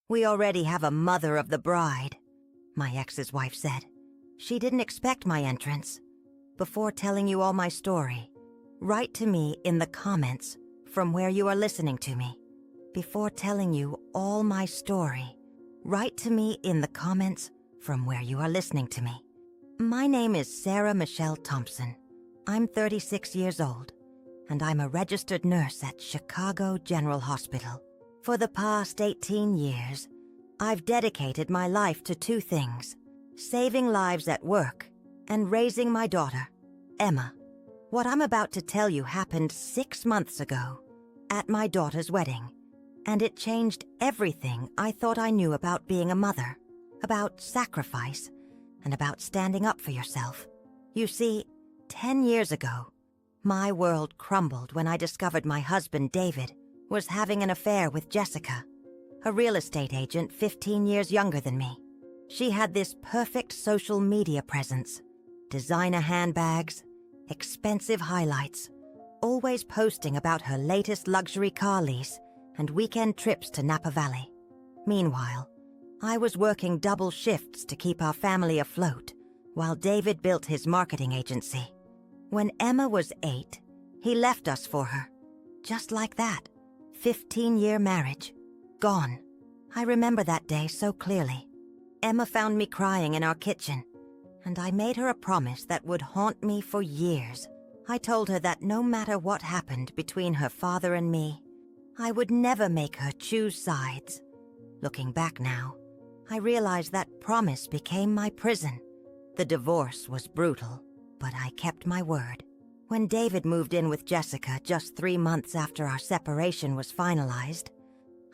"We already have a mother of the bride," my ex's wife said. She didn't expect my entrance. "Before telling you all my story, write to me in the comments from where you are listening to me. Before telling you all my story, write to me in the comments from where you are listening to me. My name is Sarah Michelle Thompson. I'm 36 years old, and I'm a registered nurse at Chicago General Hospital. For the past 18 years, I've dedicated my life to two things: saving lives at work and raising my daughter, Emma. What I'm about to tell you happened 6 months ago at my daughter's wedding, and it changed everything I thought I knew about being a mother, about sacrifice, and about standing up for yourself. You see, 10 years ago, my world crumbled when I discovered my husband, David, was having an affair with Jessica, a real estate agent 15 years younger than me. She had this perfect social media presence, designer handbags, expensive highlights, always posting about her latest luxury car lease and weekend trips to Napa Valley. Meanwhile, I was working double shifts to keep our family afloat while David built his marketing agency. When Emma was 8, he left us for her. Just like that. 15-year marriage. Gone. I remember that day so clearly. Emma found me crying in our kitchen, and I made her a promise that would haunt me for years. I told her that no matter what happened between her father and me, I would never make her choose sides. Looking back now, I realize that promise became my prison. The divorce was brutal, but I kept my word. When David moved in with Jessica just 3 months after our separation was finalized,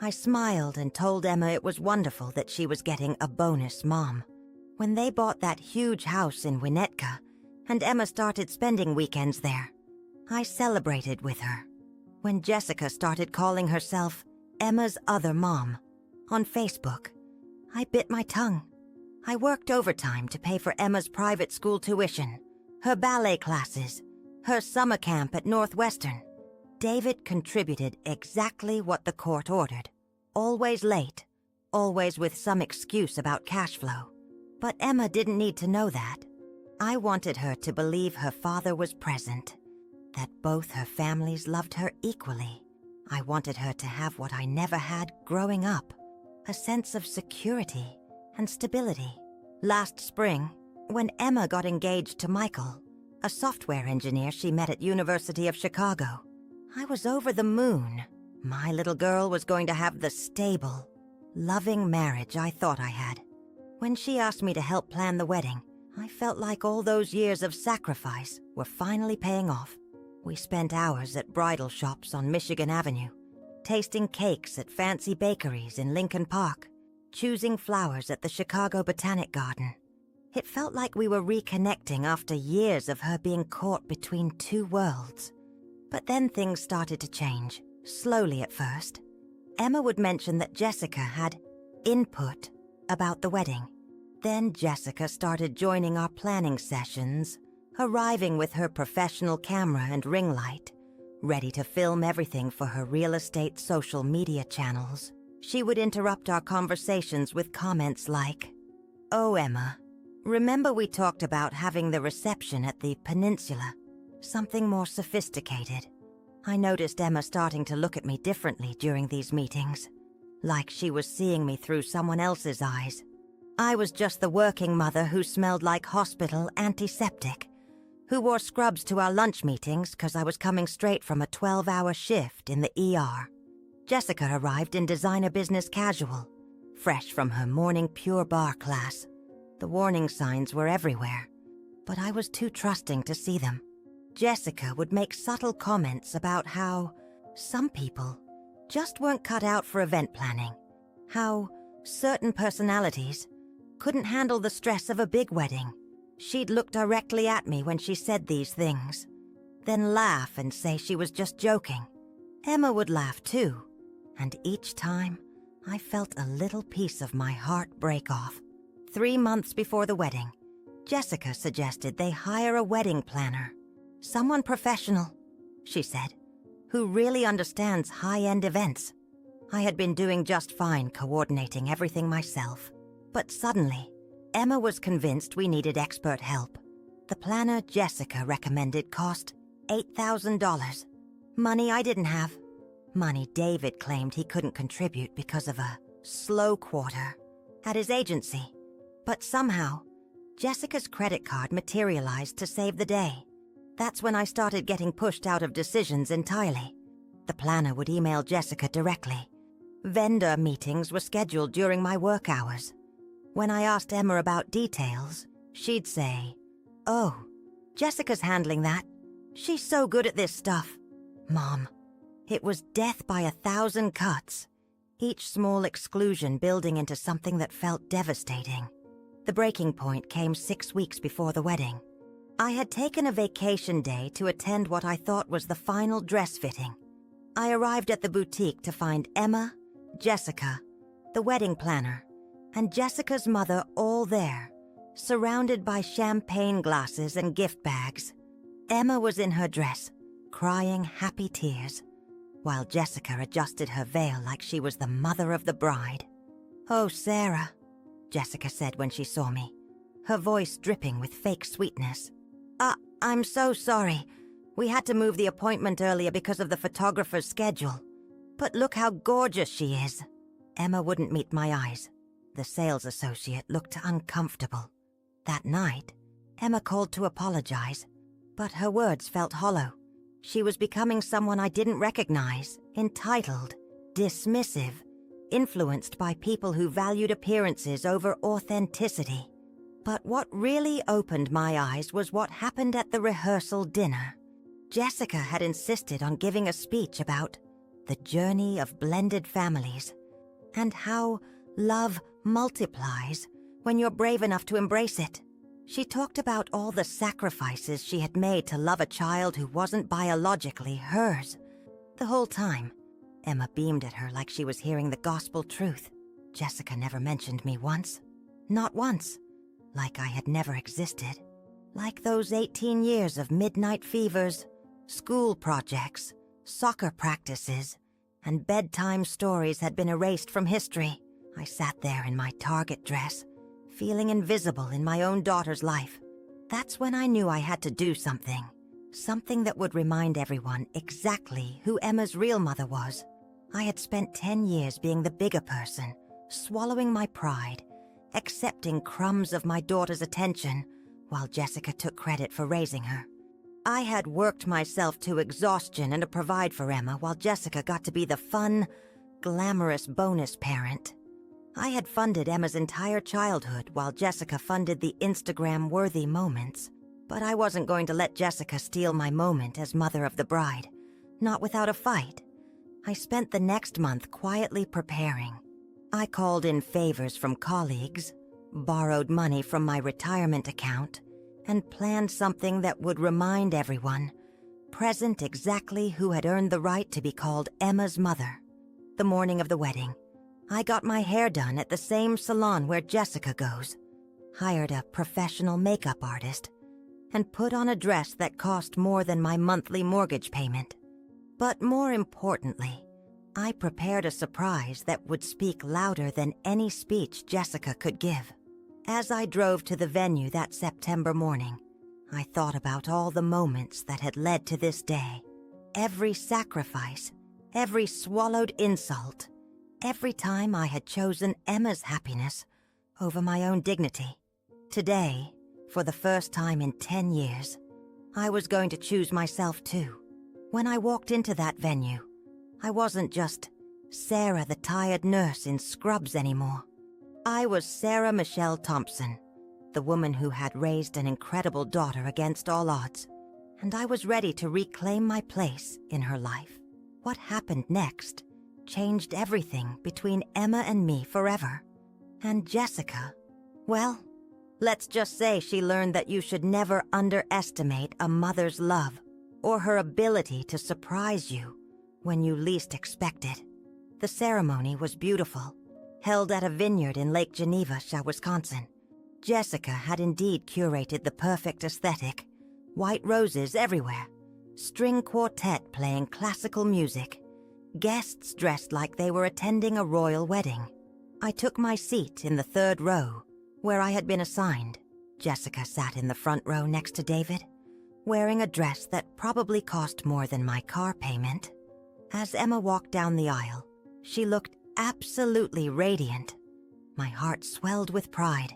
I smiled and told Emma it was wonderful that she was getting a bonus mom. When they bought that huge house in Winnetka, and Emma started spending weekends there, I celebrated with her. When Jessica started calling herself Emma's other mom on Facebook, I bit my tongue. I worked overtime to pay for Emma's private school tuition, her ballet classes, her summer camp at Northwestern. David contributed exactly what the court ordered. Always late, always with some excuse about cash flow. But Emma didn't need to know that. I wanted her to believe her father was present, that both her families loved her equally. I wanted her to have what I never had growing up, a sense of security and stability. Last spring, when Emma got engaged to Michael, a software engineer she met at University of Chicago, I was over the moon. My little girl was going to have the stable, loving marriage I thought I had. When she asked me to help plan the wedding, I felt like all those years of sacrifice were finally paying off. We spent hours at bridal shops on Michigan Avenue, tasting cakes at fancy bakeries in Lincoln Park, choosing flowers at the Chicago Botanic Garden. It felt like we were reconnecting after years of her being caught between two worlds. But then things started to change, slowly at first. Emma would mention that Jessica had input about the wedding. Then Jessica started joining our planning sessions, arriving with her professional camera and ring light, ready to film everything for her real estate social media channels. She would interrupt our conversations with comments like, "Oh, Emma, remember we talked about having the reception at the Peninsula? Something more sophisticated." I noticed Emma starting to look at me differently during these meetings, like she was seeing me through someone else's eyes. I was just the working mother who smelled like hospital antiseptic, who wore scrubs to our lunch meetings because I was coming straight from a 12-hour shift in the ER. Jessica arrived in designer business casual, fresh from her morning Pure Barre class. The warning signs were everywhere, but I was too trusting to see them. Jessica would make subtle comments about how some people just weren't cut out for event planning, how certain personalities couldn't handle the stress of a big wedding. She'd look directly at me when she said these things, then laugh and say she was just joking. Emma would laugh too, and each time I felt a little piece of my heart break off. 3 months before the wedding, Jessica suggested they hire a wedding planner, someone professional, she said, who really understands high-end events. I had been doing just fine coordinating everything myself. But suddenly, Emma was convinced we needed expert help. The planner Jessica recommended cost $8,000. Money I didn't have. Money David claimed he couldn't contribute because of a slow quarter at his agency. But somehow, Jessica's credit card materialized to save the day. That's when I started getting pushed out of decisions entirely. The planner would email Jessica directly. Vendor meetings were scheduled during my work hours. When I asked Emma about details, she'd say, "Oh, Jessica's handling that. She's so good at this stuff." Mom, it was death by 1,000 cuts, each small exclusion building into something that felt devastating. The breaking point came 6 weeks before the wedding. I had taken a vacation day to attend what I thought was the final dress fitting. I arrived at the boutique to find Emma, Jessica, the wedding planner, and Jessica's mother all there, surrounded by champagne glasses and gift bags. Emma was in her dress, crying happy tears, while Jessica adjusted her veil like she was the mother of the bride. "Oh, Sarah," Jessica said when she saw me, her voice dripping with fake sweetness. I'm so sorry. We had to move the appointment earlier because of the photographer's schedule. But look how gorgeous she is." Emma wouldn't meet my eyes. The sales associate looked uncomfortable. That night, Emma called to apologize, but her words felt hollow. She was becoming someone I didn't recognize, entitled, dismissive, influenced by people who valued appearances over authenticity. But what really opened my eyes was what happened at the rehearsal dinner. Jessica had insisted on giving a speech about the journey of blended families and how love multiplies when you're brave enough to embrace it. She talked about all the sacrifices she had made to love a child who wasn't biologically hers. The whole time, Emma beamed at her like she was hearing the gospel truth. Jessica never mentioned me once. Not once. Like I had never existed. Like those 18 years of midnight fevers, school projects, soccer practices, and bedtime stories had been erased from history. I sat there in my Target dress, feeling invisible in my own daughter's life. That's when I knew I had to do something. Something that would remind everyone exactly who Emma's real mother was. I had spent 10 years being the bigger person, swallowing my pride, accepting crumbs of my daughter's attention, while Jessica took credit for raising her. I had worked myself to exhaustion and to provide for Emma while Jessica got to be the fun, glamorous bonus parent. I had funded Emma's entire childhood while Jessica funded the Instagram-worthy moments. But I wasn't going to let Jessica steal my moment as mother of the bride. Not without a fight. I spent the next month quietly preparing. I called in favors from colleagues, borrowed money from my retirement account, and planned something that would remind everyone, present exactly who had earned the right to be called Emma's mother. The morning of the wedding, I got my hair done at the same salon where Jessica goes, hired a professional makeup artist, and put on a dress that cost more than my monthly mortgage payment. But more importantly, I prepared a surprise that would speak louder than any speech Jessica could give. As I drove to the venue that September morning, I thought about all the moments that had led to this day. Every sacrifice, every swallowed insult, every time I had chosen Emma's happiness over my own dignity. Today, for the first time in 10 years, I was going to choose myself too. When I walked into that venue, I wasn't just Sarah the tired nurse in scrubs anymore. I was Sarah Michelle Thompson, the woman who had raised an incredible daughter against all odds, and I was ready to reclaim my place in her life. What happened next changed everything between Emma and me forever. And Jessica, well, let's just say she learned that you should never underestimate a mother's love or her ability to surprise you when you least expect it. The ceremony was beautiful, held at a vineyard in Lake Geneva, Wisconsin. Jessica had indeed curated the perfect aesthetic. White roses everywhere, string quartet playing classical music, Guests dressed like they were attending a royal wedding. I took my seat in the third row, where I had been assigned. Jessica sat in the front row next to David, wearing a dress that probably cost more than my car payment. As Emma walked down the aisle, she looked absolutely radiant. My heart swelled with pride,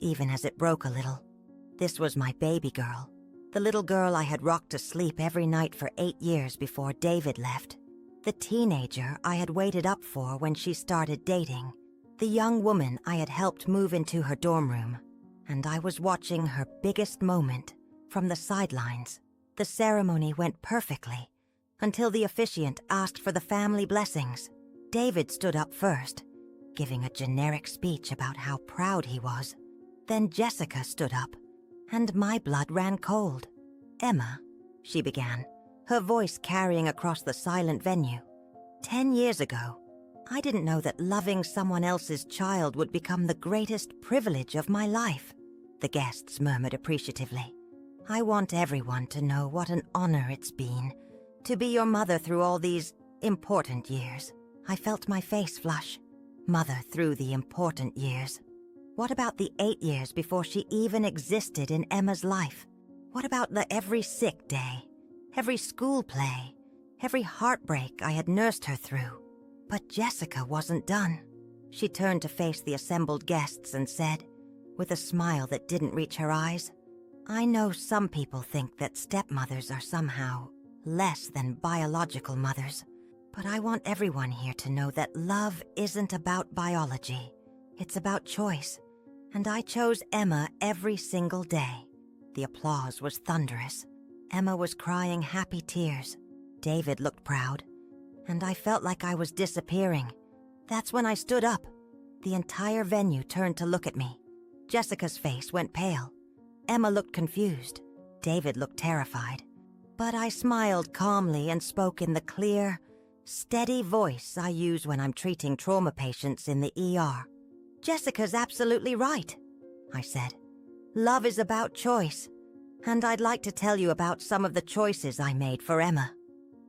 even as it broke a little. This was my baby girl, the little girl I had rocked to sleep every night for 8 years before David left, the teenager I had waited up for when she started dating, the young woman I had helped move into her dorm room, and I was watching her biggest moment from the sidelines. The ceremony went perfectly until the officiant asked for the family blessings. David stood up first, giving a generic speech about how proud he was. Then Jessica stood up, and my blood ran cold. "Emma," she began, her voice carrying across the silent venue. 10 years ago, I didn't know that loving someone else's child would become the greatest privilege of my life. The guests murmured appreciatively. "I want everyone to know what an honor it's been to be your mother through all these important years." I felt my face flush. Mother through the important years. What about the 8 years before she even existed in Emma's life? What about the every sick day, every school play, every heartbreak I had nursed her through? But Jessica wasn't done. She turned to face the assembled guests and said, with a smile that didn't reach her eyes, "I know some people think that stepmothers are somehow less than biological mothers, but I want everyone here to know that love isn't about biology. It's about choice, and I chose Emma every single day." The applause was thunderous. Emma was crying happy tears. David looked proud, and I felt like I was disappearing. That's when I stood up. The entire venue turned to look at me. Jessica's face went pale. Emma looked confused. David looked terrified. But I smiled calmly and spoke in the clear, steady voice I use when I'm treating trauma patients in the ER. "Jessica's absolutely right," I said. "Love is about choice, and I'd like to tell you about some of the choices I made for Emma."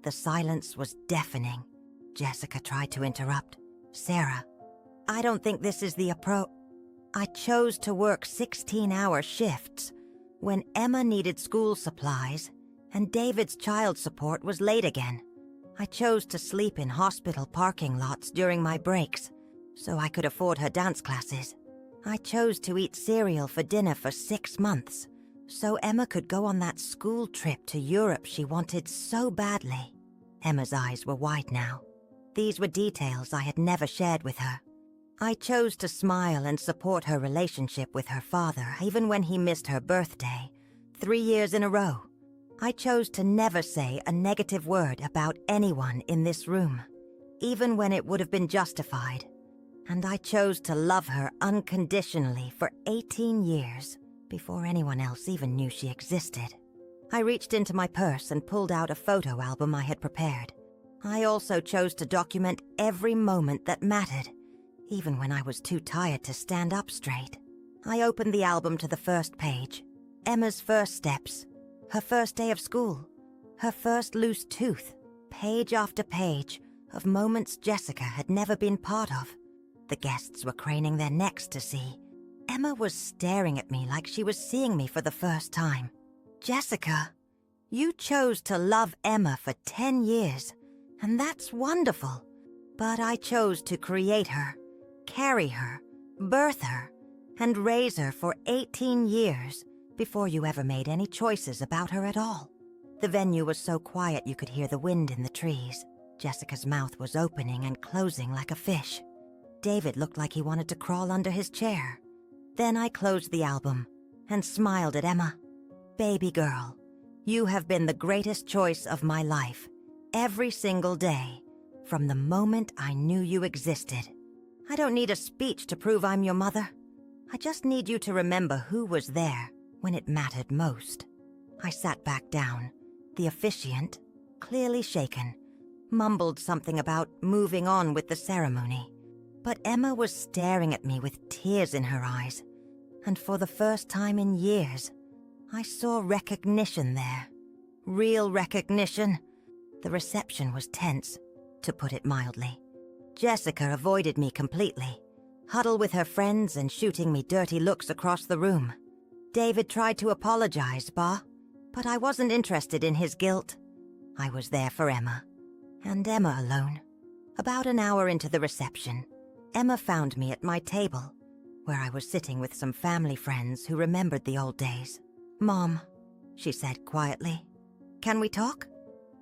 The silence was deafening. Jessica tried to interrupt. "Sarah, I don't think this is the approach. I chose to work 16-hour shifts when Emma needed school supplies and David's child support was late again. I chose to sleep in hospital parking lots during my breaks so I could afford her dance classes. I chose to eat cereal for dinner for 6 months so Emma could go on that school trip to Europe she wanted so badly." Emma's eyes were wide now. These were details I had never shared with her. I chose to smile and support her relationship with her father even when he missed her birthday 3 years in a row. I chose to never say a negative word about anyone in this room, even when it would have been justified. And I chose to love her unconditionally for 18 years before anyone else even knew she existed. I reached into my purse and pulled out a photo album I had prepared. I also chose to document every moment that mattered, even when I was too tired to stand up straight. I opened the album to the first page. Emma's first steps, her first day of school, her first loose tooth, page after page of moments Jessica had never been part of. The guests were craning their necks to see. Emma was staring at me like she was seeing me for the first time. "Jessica, you chose to love Emma for 10 years, and that's wonderful. But I chose to create her, carry her, birth her, and raise her for 18 years before you ever made any choices about her at all." The venue was so quiet you could hear the wind in the trees. Jessica's mouth was opening and closing like a fish. David looked like he wanted to crawl under his chair. Then I closed the album and smiled at Emma. "Baby girl, you have been the greatest choice of my life, every single day, from the moment I knew you existed. I don't need a speech to prove I'm your mother. I just need you to remember who was there when it mattered most." I sat back down. The officiant, clearly shaken, mumbled something about moving on with the ceremony. But Emma was staring at me with tears in her eyes, and for the first time in years, I saw recognition there. Real recognition. The reception was tense. to put it mildly. Jessica avoided me completely, huddled with her friends and shooting me dirty looks across the room. David tried to apologize, but I wasn't interested in his guilt. I was there for Emma, and Emma alone. About an hour into the reception, Emma found me at my table, where I was sitting with some family friends who remembered the old days. "Mom," she said quietly, "can we talk?"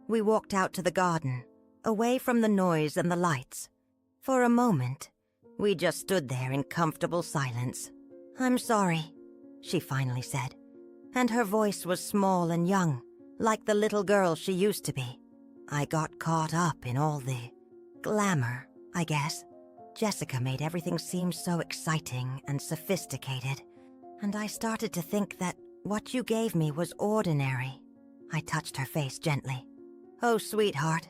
We walked out to the garden, away from the noise and the lights. For a moment, we just stood there in comfortable silence. "I'm sorry," she finally said, and her voice was small and young, like the little girl she used to be. "I got caught up in all the glamour, I guess. Jessica made everything seem so exciting and sophisticated, and I started to think that what you gave me was ordinary." I touched her face gently. "Oh, sweetheart,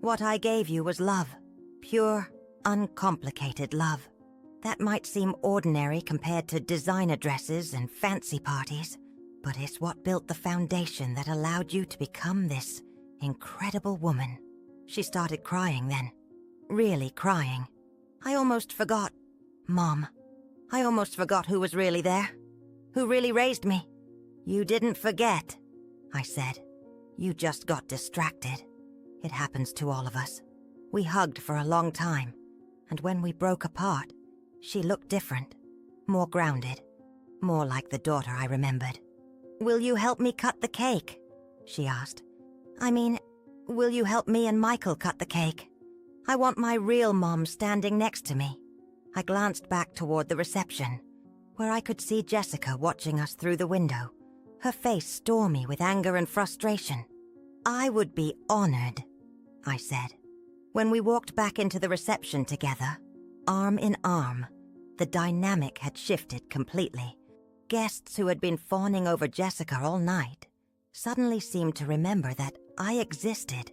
what I gave you was love. Pure, uncomplicated love. That might seem ordinary compared to designer dresses and fancy parties, but it's what built the foundation that allowed you to become this incredible woman." She started crying then. Really crying. I almost forgot. Mom, I almost forgot who was really there. Who really raised me. "You didn't forget," I said. "You just got distracted. It happens to all of us." We hugged for a long time, and when we broke apart, she looked different, more grounded, more like the daughter I remembered. "Will you help me cut the cake?" she asked. "I mean, will you help me and Michael cut the cake? I want my real mom standing next to me." I glanced back toward the reception, where I could see Jessica watching us through the window, her face stormy with anger and frustration. "I would be honored," I said. When we walked back into the reception together, arm in arm, the dynamic had shifted completely. Guests who had been fawning over Jessica all night suddenly seemed to remember that I existed.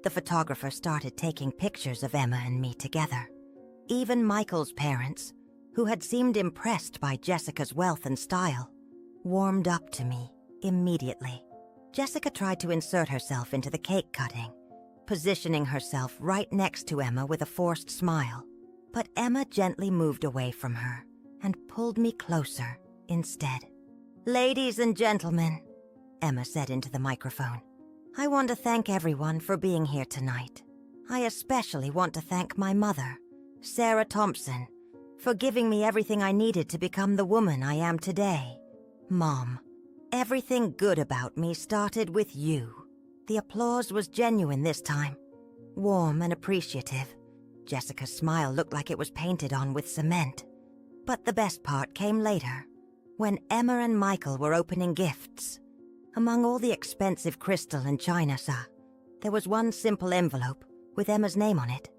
The photographer started taking pictures of Emma and me together. Even Michael's parents, who had seemed impressed by Jessica's wealth and style, warmed up to me immediately. Jessica tried to insert herself into the cake cutting, positioning herself right next to Emma with a forced smile. But Emma gently moved away from her and pulled me closer instead. "Ladies and gentlemen," Emma said into the microphone, "I want to thank everyone for being here tonight. I especially want to thank my mother, Sarah Thompson, for giving me everything I needed to become the woman I am today. Mom, everything good about me started with you." The applause was genuine this time, warm and appreciative. Jessica's smile looked like it was painted on with cement. But the best part came later, when Emma and Michael were opening gifts. Among all the expensive crystal and china, there was one simple envelope with Emma's name on it.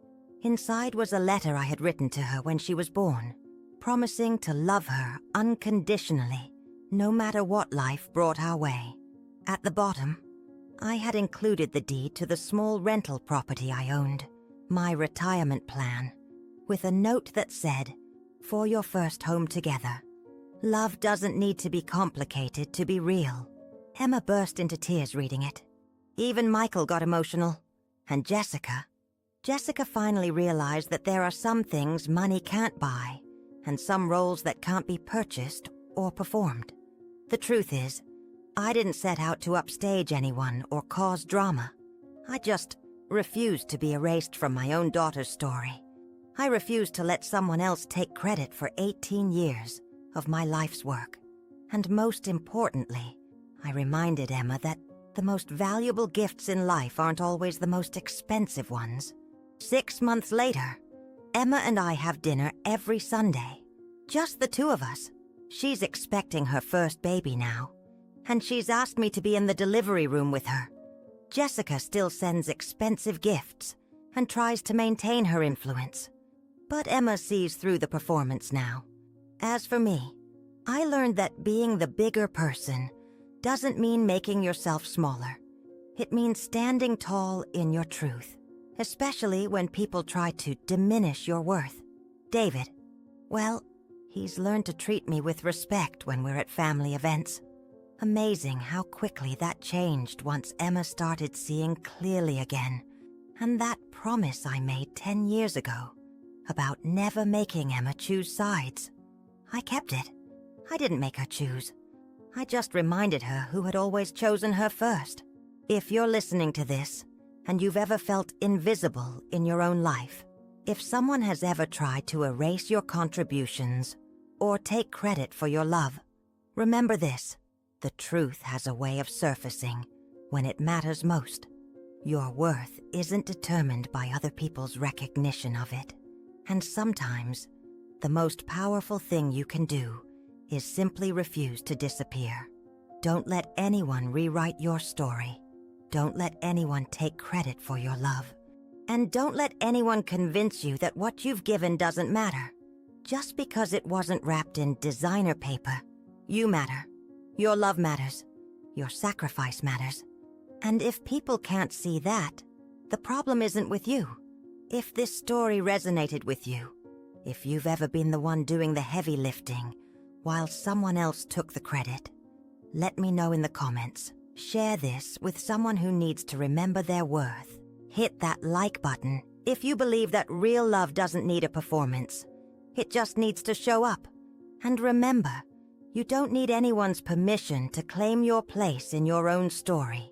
Inside was a letter I had written to her when she was born, promising to love her unconditionally, no matter what life brought our way. At the bottom, I had included the deed to the small rental property I owned, my retirement plan, with a note that said, "For your first home together. Love doesn't need to be complicated to be real." Emma burst into tears reading it. Even Michael got emotional. And Jessica finally realized that there are some things money can't buy, and some roles that can't be purchased or performed. The truth is, I didn't set out to upstage anyone or cause drama. I just refused to be erased from my own daughter's story. I refused to let someone else take credit for 18 years of my life's work. And most importantly, I reminded Emma that the most valuable gifts in life aren't always the most expensive ones. 6 months later, Emma and I have dinner every Sunday. Just the two of us. She's expecting her first baby now, and she's asked me to be in the delivery room with her. Jessica still sends expensive gifts and tries to maintain her influence. But Emma sees through the performance now. As for me, I learned that being the bigger person doesn't mean making yourself smaller. It means standing tall in your truth, especially when people try to diminish your worth. David, well, he's learned to treat me with respect when we're at family events. Amazing how quickly that changed once Emma started seeing clearly again, And that promise I made 10 years ago about never making Emma choose sides, I kept it. I didn't make her choose. I just reminded her who had always chosen her first. If you're listening to this, and you've ever felt invisible in your own life, if someone has ever tried to erase your contributions or take credit for your love, remember this: the truth has a way of surfacing when it matters most. Your worth isn't determined by other people's recognition of it. And sometimes, the most powerful thing you can do is simply refuse to disappear. Don't let anyone rewrite your story. Don't let anyone take credit for your love. And don't let anyone convince you that what you've given doesn't matter. Just because it wasn't wrapped in designer paper, you matter. Your love matters. Your sacrifice matters. And if people can't see that, the problem isn't with you. If this story resonated with you, if you've ever been the one doing the heavy lifting while someone else took the credit, let me know in the comments. Share this with someone who needs to remember their worth. Hit that like button if you believe that real love doesn't need a performance. It just needs to show up. And remember, you don't need anyone's permission to claim your place in your own story.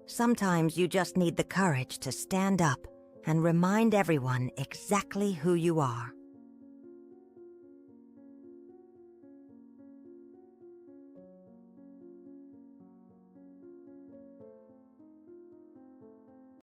Sometimes you just need the courage to stand up and remind everyone exactly who you are.